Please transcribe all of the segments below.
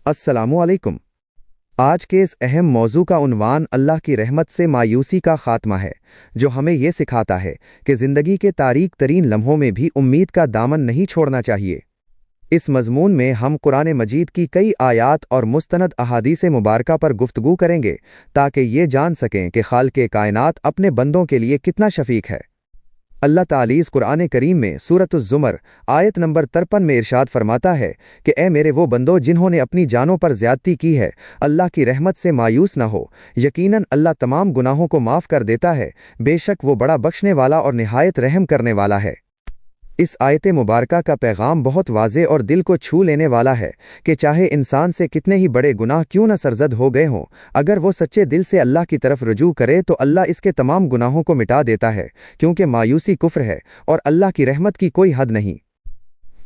السلام علیکم۔ آج کے اس اہم موضوع کا عنوان اللہ کی رحمت سے مایوسی کا خاتمہ ہے، جو ہمیں یہ سکھاتا ہے کہ زندگی کے تاریک ترین لمحوں میں بھی امید کا دامن نہیں چھوڑنا چاہیے۔ اس مضمون میں ہم قرآن مجید کی کئی آیات اور مستند احادیث مبارکہ پر گفتگو کریں گے تاکہ یہ جان سکیں کہ خالق کائنات اپنے بندوں کے لیے کتنا شفیق ہے۔ اللہ تعالیٰ اس قرآن کریم میں سورۃ الزمر آیت نمبر 53 میں ارشاد فرماتا ہے کہ اے میرے وہ بندو جنہوں نے اپنی جانوں پر زیادتی کی ہے، اللہ کی رحمت سے مایوس نہ ہو، یقیناً اللہ تمام گناہوں کو معاف کر دیتا ہے، بے شک وہ بڑا بخشنے والا اور نہایت رحم کرنے والا ہے۔ اس آیت مبارکہ کا پیغام بہت واضح اور دل کو چھو لینے والا ہے کہ چاہے انسان سے کتنے ہی بڑے گناہ کیوں نہ سرزد ہو گئے ہوں، اگر وہ سچے دل سے اللہ کی طرف رجوع کرے تو اللہ اس کے تمام گناہوں کو مٹا دیتا ہے، کیونکہ مایوسی کفر ہے اور اللہ کی رحمت کی کوئی حد نہیں۔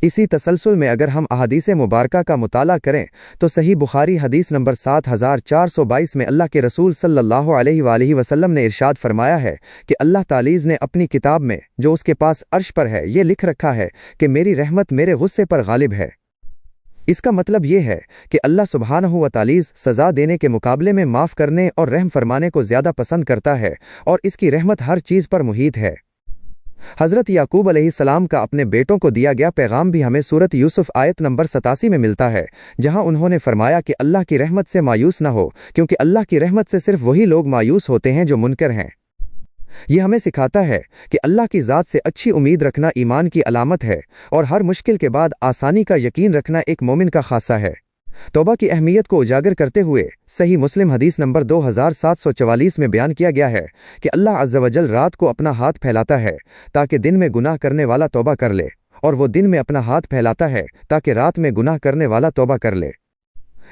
اسی تسلسل میں اگر ہم احادیث مبارکہ کا مطالعہ کریں تو صحیح بخاری حدیث نمبر 7422 میں اللہ کے رسول صلی اللہ علیہ وآلہ وسلم نے ارشاد فرمایا ہے کہ اللہ تعالیٰ نے اپنی کتاب میں جو اس کے پاس عرش پر ہے یہ لکھ رکھا ہے کہ میری رحمت میرے غصے پر غالب ہے۔ اس کا مطلب یہ ہے کہ اللہ سبحانہ و تعالیٰ سزا دینے کے مقابلے میں معاف کرنے اور رحم فرمانے کو زیادہ پسند کرتا ہے، اور اس کی رحمت ہر چیز پر محیط ہے۔ حضرت یعقوب علیہ السلام کا اپنے بیٹوں کو دیا گیا پیغام بھی ہمیں سورۃ یوسف آیت نمبر 87 میں ملتا ہے، جہاں انہوں نے فرمایا کہ اللہ کی رحمت سے مایوس نہ ہو، کیونکہ اللہ کی رحمت سے صرف وہی لوگ مایوس ہوتے ہیں جو منکر ہیں۔ یہ ہمیں سکھاتا ہے کہ اللہ کی ذات سے اچھی امید رکھنا ایمان کی علامت ہے، اور ہر مشکل کے بعد آسانی کا یقین رکھنا ایک مومن کا خاصہ ہے۔ توبہ کی اہمیت کو اجاگر کرتے ہوئے صحیح مسلم حدیث نمبر 2744 میں بیان کیا گیا ہے کہ اللہ عز و جل رات کو اپنا ہاتھ پھیلاتا ہے تاکہ دن میں گناہ کرنے والا توبہ کر لے، اور وہ دن میں اپنا ہاتھ پھیلاتا ہے تاکہ رات میں گناہ کرنے والا توبہ کر لے۔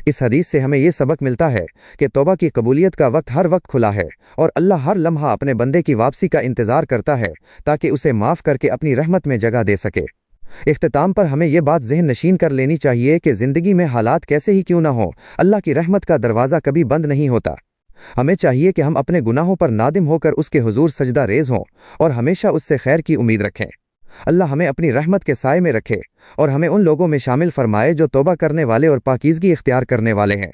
اس حدیث سے ہمیں یہ سبق ملتا ہے کہ توبہ کی قبولیت کا وقت ہر وقت کھلا ہے، اور اللہ ہر لمحہ اپنے بندے کی واپسی کا انتظار کرتا ہے تاکہ اسے معاف کر کے اپنی رحمت میں جگہ دے سکے۔ اختتام پر ہمیں یہ بات ذہن نشین کر لینی چاہیے کہ زندگی میں حالات کیسے ہی کیوں نہ ہوں، اللہ کی رحمت کا دروازہ کبھی بند نہیں ہوتا۔ ہمیں چاہیے کہ ہم اپنے گناہوں پر نادم ہو کر اس کے حضور سجدہ ریز ہوں اور ہمیشہ اس سے خیر کی امید رکھیں۔ اللہ ہمیں اپنی رحمت کے سائے میں رکھے اور ہمیں ان لوگوں میں شامل فرمائے جو توبہ کرنے والے اور پاکیزگی اختیار کرنے والے ہیں۔